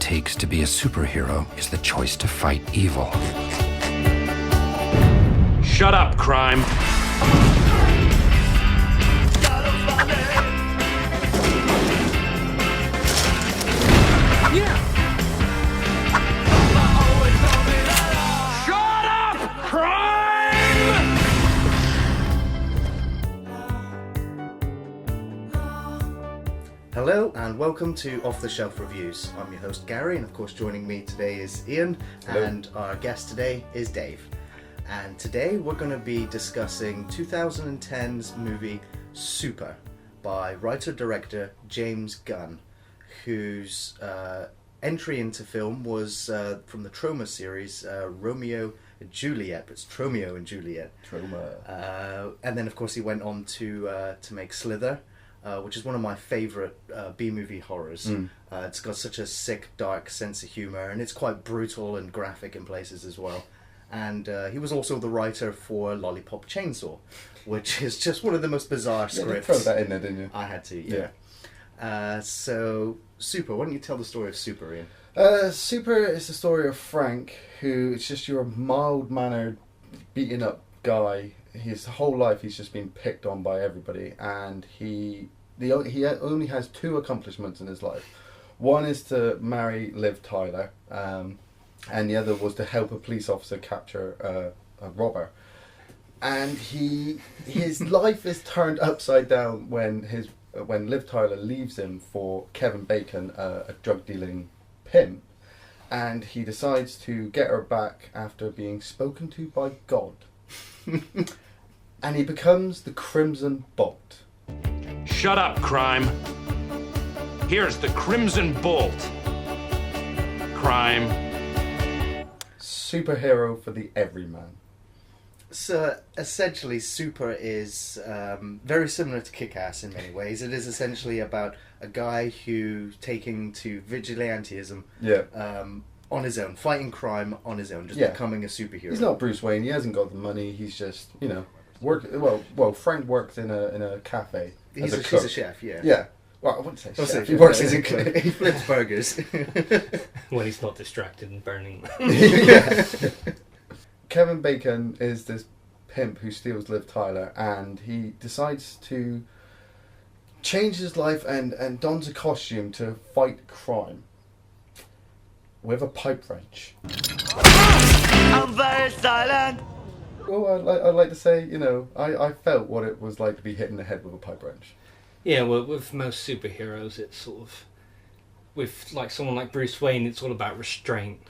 takes to be a superhero is the choice to fight evil. Shut up, crime. Yeah. Shut up, crime! Hello and welcome to Off the Shelf Reviews. I'm your host Gary, and of course joining me today is Iain. Hello. And our guest today is Dave. And today we're going to be discussing 2010's movie Super by writer-director James Gunn, whose entry into film was from the Troma series Romeo and Juliet. It's Tromeo and Juliet. Troma. And then of course he went on to make Slither, which is one of my favourite B-movie horrors. It's got such a sick, dark sense of humour, and it's quite brutal and graphic in places as well. And he was also the writer for Lollipop Chainsaw, which is just one of the most bizarre scripts. You throw that in there, didn't you? I had to, yeah. So, Super, why don't you tell the story of Super, Iain? Super is the story of Frank, who is just your mild-mannered, beaten-up guy. His whole life he's just been picked on by everybody, and he only has two accomplishments in his life. One is to marry Liv Tyler, and the other was to help a police officer capture a robber. And his life is turned upside down when Liv Tyler leaves him for Kevin Bacon, a drug-dealing pimp, and he decides to get her back after being spoken to by God. And he becomes the Crimson Bolt. Shut up, crime. Here's the Crimson Bolt. Crime. Superhero for the everyman. So, essentially, Super is very similar to Kick-Ass in many ways. It is essentially about a guy who's taking to vigilantism on his own, fighting crime on his own, just becoming a superhero. He's not Bruce Wayne. He hasn't got the money. He's just, Frank works in a cafe. He's a chef, yeah. Yeah. Well, I wouldn't say chef. He works as a cook. He flips burgers. When he's not distracted and burning. Kevin Bacon is this pimp who steals Liv Tyler, and he decides to change his life and dons a costume to fight crime with a pipe wrench. I'm very silent. Well, I'd like to say, I felt what it was like to be hit in the head with a pipe wrench. Yeah, well, with most superheroes, it's sort of... With someone like Bruce Wayne, it's all about restraint.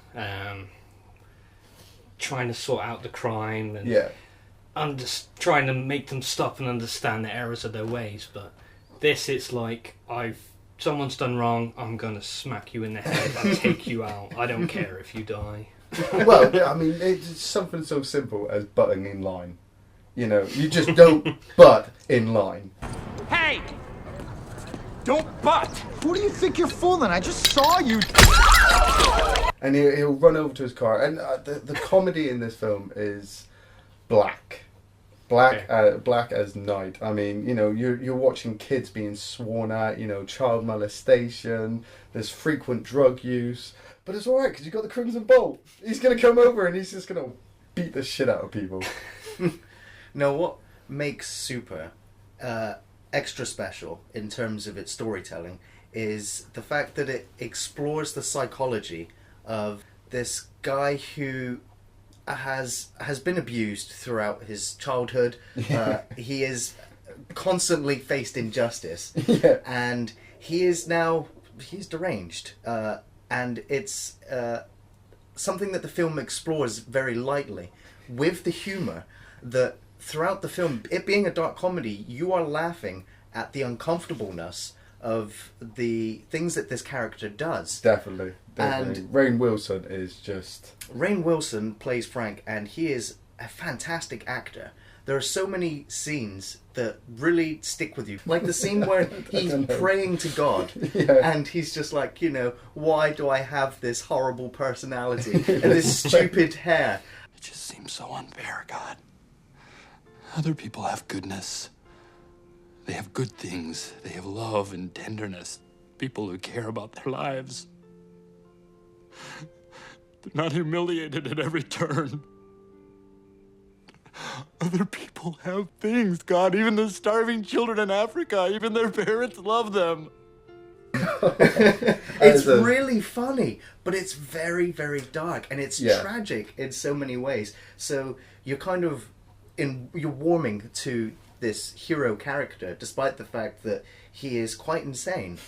Trying to sort out the crime and trying to make them stop and understand the errors of their ways. But this, it's like, someone's done wrong, I'm going to smack you in the head and take you out. I don't care if you die. Well, I mean, it's something so simple as butting in line. You just don't butt in line. Hey! Don't butt! Who do you think you're fooling? I just saw you. And he'll run over to his car. And the comedy in this film is black as night. I mean, you're watching kids being sworn at, child molestation, there's frequent drug use. But it's alright, because you've got the Crimson Bolt. He's going to come over and he's just going to beat the shit out of people. Now, what makes Super extra special in terms of its storytelling is the fact that it explores the psychology of this guy who has been abused throughout his childhood. He is constantly faced injustice, and he's deranged. And it's something that the film explores very lightly, with the humour that throughout the film, it being a dark comedy, you are laughing at the uncomfortableness of the things that this character does. Definitely. And Rainn Wilson plays Frank, and he is a fantastic actor. There are so many scenes that really stick with you. Like the scene where he's praying to God, and he's just like, why do I have this horrible personality and this stupid hair? It just seems so unfair, God. Other people have goodness. They have good things. They have love and tenderness. People who care about their lives. They're not humiliated at every turn. Other people have things, God. Even the starving children in Africa, even their parents love them. It's really funny, but it's very, very dark, and it's tragic in so many ways. So you're kind of you're warming to this hero character, despite the fact that he is quite insane.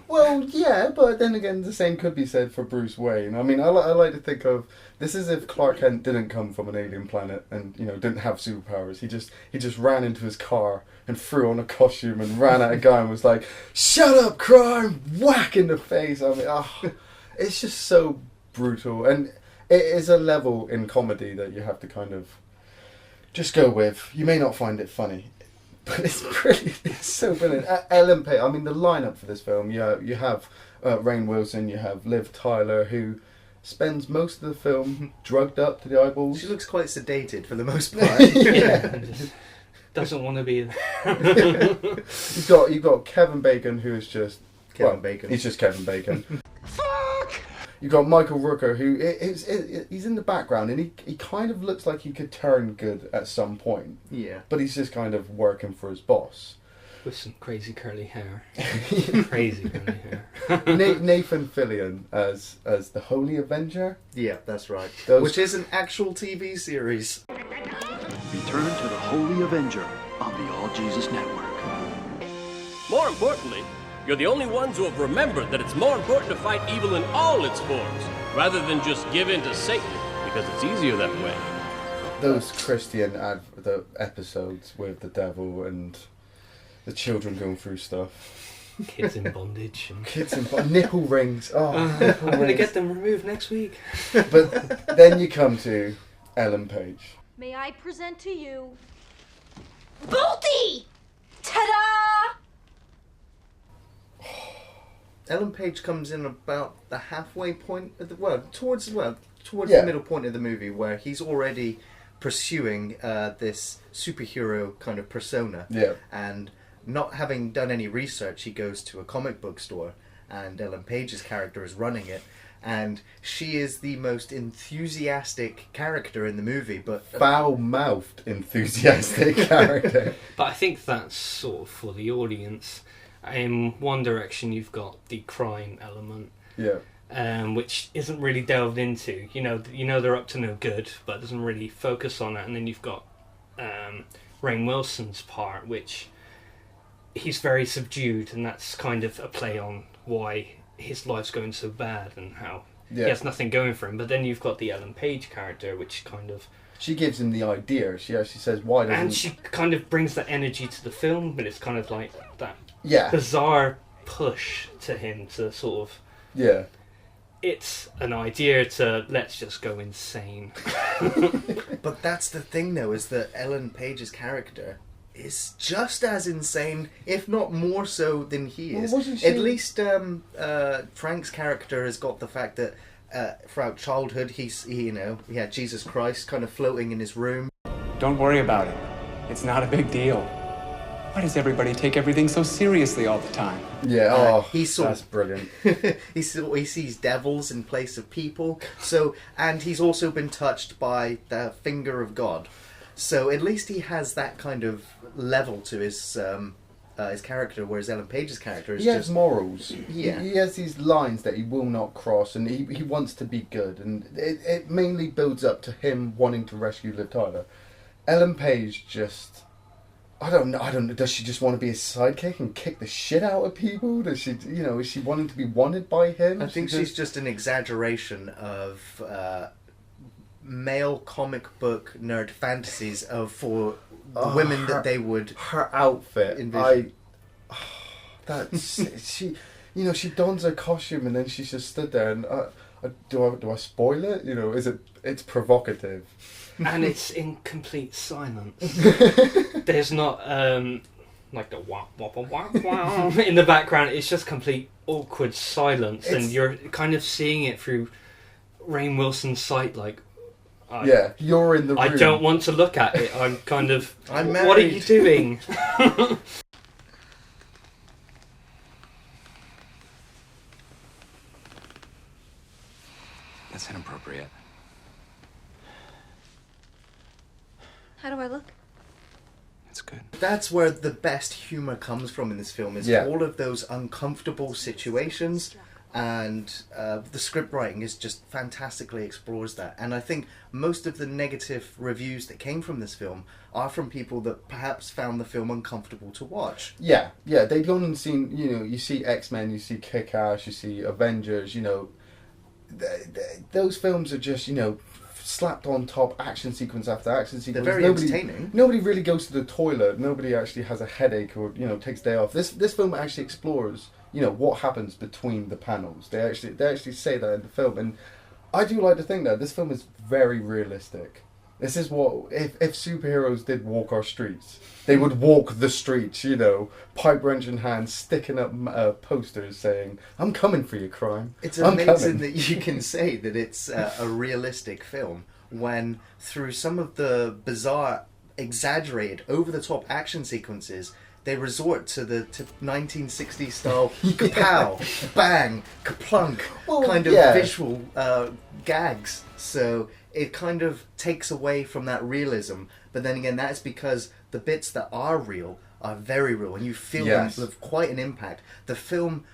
Well, yeah, but then again, the same could be said for Bruce Wayne. I mean, I like to think of this as if Clark Kent didn't come from an alien planet and didn't have superpowers. He just ran into his car and threw on a costume and ran at a guy and was like, "Shut up, crime!" Whack in the face. I mean, it's just so brutal, and it is a level in comedy that you have to kind of just go with. You may not find it funny, but it's brilliant. It's so brilliant. Ellen Page. I mean, the lineup for this film. You have Rainn Wilson. You have Liv Tyler, who spends most of the film drugged up to the eyeballs. She looks quite sedated for the most part. Just doesn't want to be there. You've got Kevin Bacon, who is just Kevin Bacon. He's just Kevin Bacon. Fuck. You've got Michael Rooker, who he's in the background, and he kind of looks like he could turn good at some point. Yeah. But he's just kind of working for his boss. With some crazy curly hair. Crazy curly hair. Nathan Fillion as the Holy Avenger. Yeah, that's right. Which is an actual TV series. Return to the Holy Avenger on the All Jesus Network. More importantly, you're the only ones who have remembered that it's more important to fight evil in all its forms, rather than just give in to Satan, because it's easier that way. Those Christian the episodes with the devil and the children going through stuff. Kids in bondage. And nipple rings. Oh, nipple I'm going to rings. get them removed next week. But then you come to Ellen Page. May I present to you Bolty! Ta-da! Ellen Page comes in about the halfway point of towards the middle point of the movie, where he's already pursuing this superhero kind of persona. Yeah. And not having done any research, he goes to a comic book store, and Ellen Page's character is running it. And she is the most enthusiastic character in the movie, but foul-mouthed enthusiastic character. But I think that's sort of for the audience. In one direction, you've got the crime element, which isn't really delved into. You know they're up to no good, but it doesn't really focus on it. And then you've got Rainn Wilson's part, which he's very subdued, and that's kind of a play on why his life's going so bad and how he has nothing going for him. But then you've got the Ellen Page character, which kind of... She gives him the idea. She actually says, why doesn't... And she kind of brings that energy to the film, but it's kind of like that bizarre push to him to sort of... Yeah. It's an idea to, let's just go insane. But that's the thing, though, is that Ellen Page's character is just as insane, if not more so than he is. At least Frank's character has got the fact that throughout childhood he had Jesus Christ kind of floating in his room. Don't worry about it. It's not a big deal. Why does everybody take everything so seriously all the time? Yeah, that's brilliant. he sees devils in place of people. So, and he's also been touched by the finger of God. So at least he has that kind of level to his character, whereas Ellen Page's character is has morals. Yeah. He has these lines that he will not cross, and he wants to be good, and it mainly builds up to him wanting to rescue Liv Tyler. Ellen Page just... I don't know. Does she just want to be a sidekick and kick the shit out of people? Does she, is she wanting to be wanted by him? I think she's just an exaggeration of male comic book nerd fantasies for women that they would. Her outfit, envision. She dons her costume and then she's just stood there and do I spoil it? It's provocative. And it's in complete silence. There's not like the wah wah wah wah wah in the background. It's just complete awkward silence, and you're kind of seeing it through Rainn Wilson's sight. Like, you're in the room. I don't want to look at it. I'm kind of. I'm What are you doing? That's inappropriate. How do I look? It's good. That's where the best humour comes from in this film, is all of those uncomfortable situations, and the script writing is just fantastically explores that. And I think most of the negative reviews that came from this film are from people that perhaps found the film uncomfortable to watch. Yeah, they'd gone and seen, you see X-Men, you see Kick-Ass, you see Avengers, those films are just, slapped on top action sequence after action sequence. They're very entertaining. Nobody really goes to the toilet. Nobody actually has a headache or takes a day off. This film actually explores what happens between the panels. They actually say that in the film, and I do like to think that this film is very realistic. This is what if superheroes did walk our streets, they would walk the streets. Pipe wrench in hand, sticking up posters saying, "I'm coming for you, crime." It's amazing that you can say that it's a realistic film when, through some of the bizarre, exaggerated, over-the-top action sequences, they resort to the 1960s style kapow, bang, kaplunk kind of visual gags. So it kind of takes away from that realism. But then again, that's because the bits that are real are very real, and you feel them with quite an impact. The film,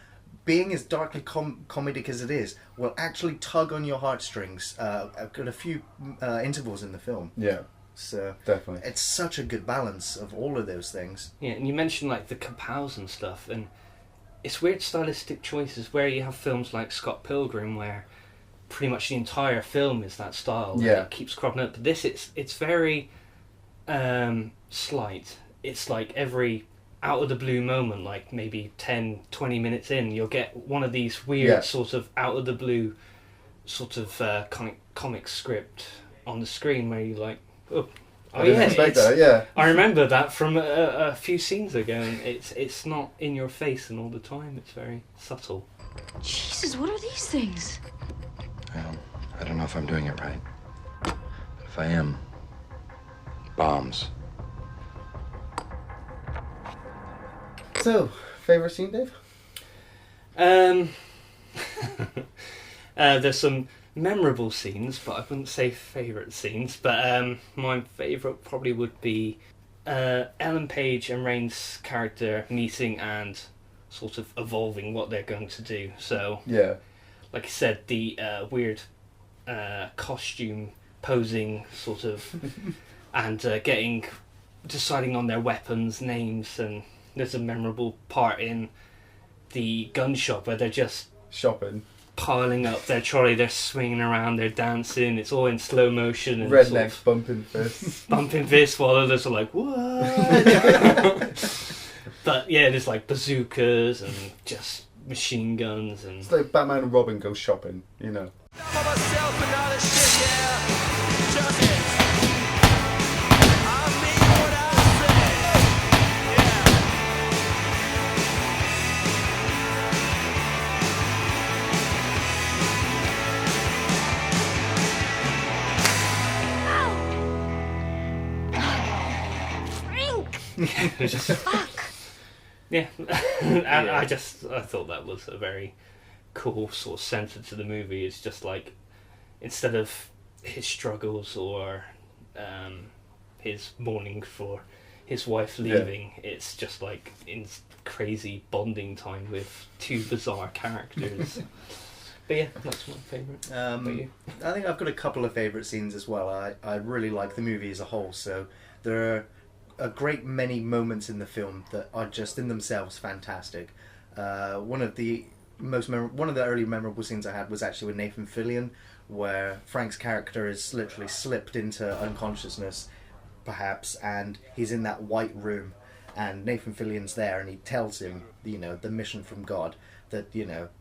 being as darkly comedic as it is, will actually tug on your heartstrings at a few intervals in the film. Yeah. So definitely, it's such a good balance of all of those things. Yeah, and you mentioned like the kapows and stuff, and it's weird stylistic choices where you have films like Scott Pilgrim where pretty much the entire film is that style. Yeah, it keeps cropping up. But this, it's very slight. It's like every out of the blue moment, like maybe 10, 20 minutes in, you'll get one of these weird sort of out of the blue sort of comic script on the screen where you're like, oh yeah, I remember that from a few scenes ago, and it's not in your face and all the time. It's very subtle. Jesus, what are these things? Well, I don't know if I'm doing it right. But if I am, bombs. So, favourite scene, Dave? There's some memorable scenes, but I wouldn't say favourite scenes. But my favourite probably would be Ellen Page and Rain's character meeting and sort of evolving what they're going to do. So, like I said, the weird costume posing sort of, and deciding on their weapons, names, and there's a memorable part in the gun shop where they're just shopping, piling up their trolley, they're swinging around, they're dancing, it's all in slow motion. And rednecks sort of bumping fists. Bumping fists while others are like, what? But yeah, there's like bazookas and just machine guns. And it's like Batman and Robin go shopping, Fuck. Yeah, and I thought that was a very cool sort of centre to the movie. It's just like, instead of his struggles or his mourning for his wife leaving, it's just like in crazy bonding time with two bizarre characters. But yeah, that's my favourite. I think I've got a couple of favourite scenes as well. I really like the movie as a whole, so there are a great many moments in the film that are just in themselves fantastic. One of the early memorable scenes I had was actually with Nathan Fillion, where Frank's character is literally slipped into unconsciousness, perhaps, and he's in that white room, and Nathan Fillion's there, and he tells him, the mission from God, that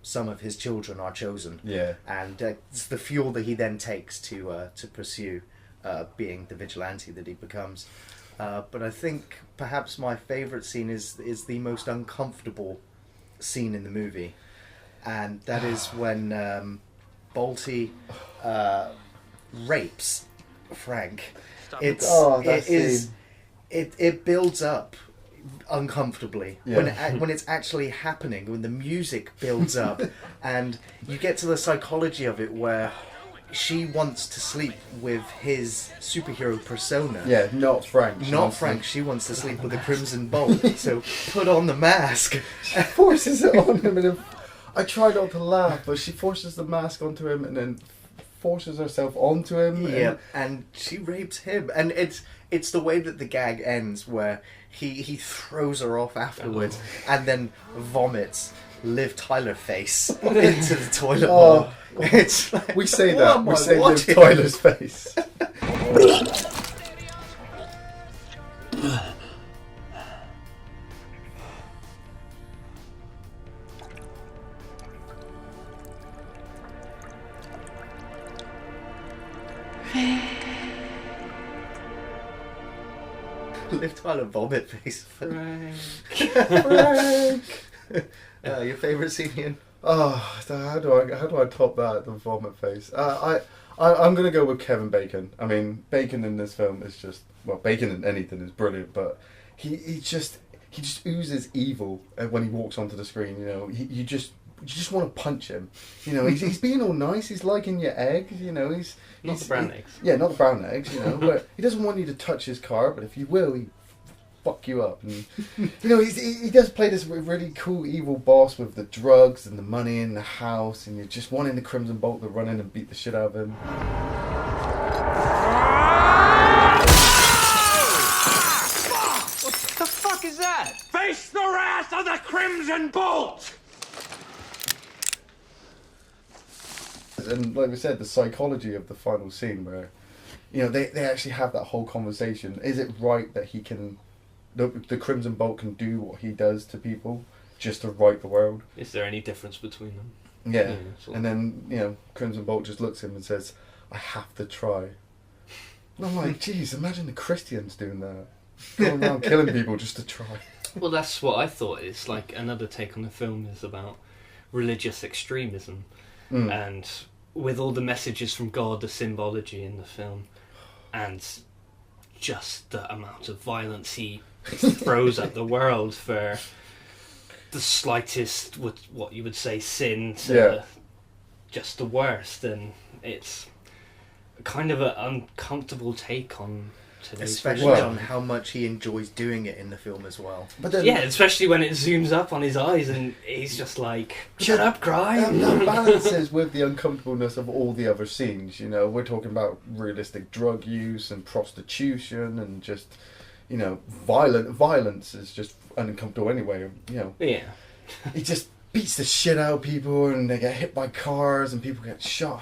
some of his children are chosen, and it's the fuel that he then takes to pursue being the vigilante that he becomes. But I think perhaps my favourite scene is the most uncomfortable scene in the movie, and that is when Balti rapes Frank. It builds up uncomfortably when it's actually happening, when the music builds up and you get to the psychology of it, where she wants to sleep with his superhero persona. Yeah, not Frank. Not Frank. She wants to sleep with the Crimson Bolt. So put on the mask. She forces it on him, and I try not to laugh, but she forces the mask onto him, and then forces herself onto him. Yeah, and she rapes him, and it's the way that the gag ends, where he throws her off afterwards, and then vomits Liv Tyler face into the toilet bowl. It's like, we say that. We say Liv watching? Tyler's face. Liv Tyler vomit face. Frank. Your favourite scene, Iain? Oh, how do I top that? The vomit face. I'm gonna go with Kevin Bacon. I mean, Bacon in this film is just, well, Bacon in anything is brilliant, but he just oozes evil when he walks onto the screen. You know, you just want to punch him. You know, he's being all nice. He's liking your eggs. You know, he's Not the brown eggs. Yeah, not the brown eggs. You know, but he doesn't want you to touch his car. But if you will, he fuck you up. And you know, he does play this really cool evil boss with the drugs and the money and the house, and you're just wanting the Crimson Bolt to run in and beat the shit out of him. What the fuck is that? Face the wrath of the Crimson Bolt! And like we said, the psychology of the final scene where, you know, they actually have that whole conversation. Is it right that he can, the Crimson Bolt can do what he does to people just to right the world? Is there any difference between them? Yeah. And then, you know, Crimson Bolt just looks at him and says, I have to try. And I'm like, geez, imagine the Christians doing that. Going around killing people just to try. Well, that's what I thought. It's like another take on the film is about religious extremism. And with all the messages from God, the symbology in the film, and just the amount of violence he throws at the world for the slightest, what you would say, sin to just the worst, and it's kind of an uncomfortable take on today's especially religion. on how much he enjoys doing it in the film as well. But then, yeah, especially when it zooms up on his eyes and he's just like, shut up, crime. That balances with the uncomfortableness of all the other scenes. You know, we're talking about realistic drug use and prostitution and just, you know, violence is just uncomfortable anyway. You know, yeah, he just beats the shit out of people and they get hit by cars and people get shot.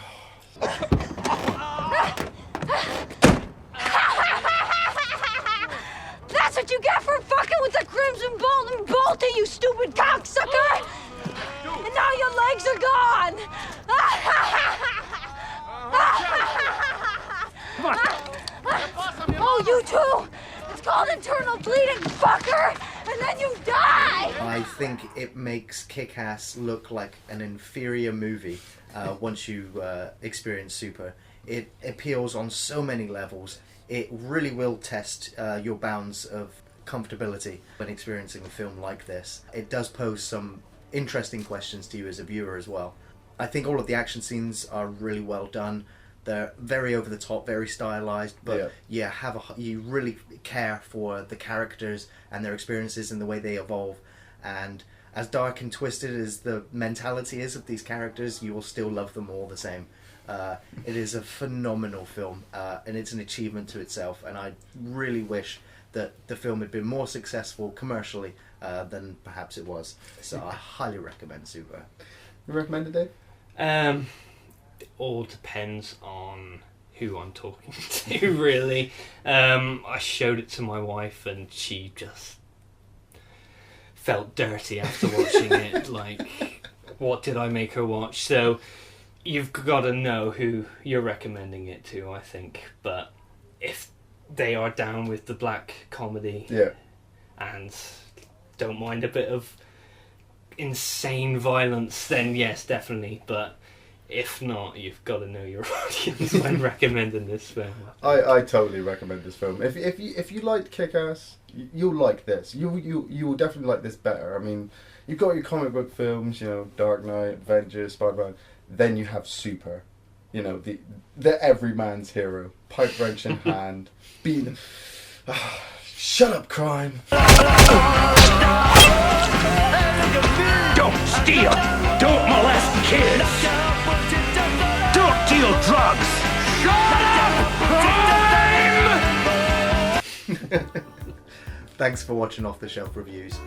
That's what you get for fucking with the Crimson Bolt and bolting, you stupid cocksucker! And now your legs are gone! Oh, you too! It's called internal bleeding, fucker! And then you die! I think it makes Kick-Ass look like an inferior movie once you experience Super. It appeals on so many levels. It really will test your bounds of comfortability when experiencing a film like this. It does pose some interesting questions to you as a viewer as well. I think all of the action scenes are really well done. They're very over the top, very stylized, but you really care for the characters and their experiences and the way they evolve. And as dark and twisted as the mentality is of these characters, you will still love them all the same. It is a phenomenal film, and it's an achievement to itself, and I really wish that the film had been more successful commercially than perhaps it was. So I highly recommend Super. You recommend it, Dave? It all depends on who I'm talking to, really. I showed it to my wife and she just felt dirty after watching it. Like, what did I make her watch? So you've got to know who you're recommending it to, I think. But if they are down with the black comedy and don't mind a bit of insane violence, then yes, definitely. But if not, you've got to know your audience when recommending this film. I totally recommend this film. If you liked Kick-Ass, you'll like this. You will definitely like this better. I mean, you've got your comic book films, you know, Dark Knight, Avengers, Spider-Man. Then you have Super. You know, the everyman's hero, pipe wrench in hand, beating. Shut up, crime. Don't steal. Don't molest kids. Don't deal drugs. Shut up, crime! Thanks for watching Off the Shelf Reviews.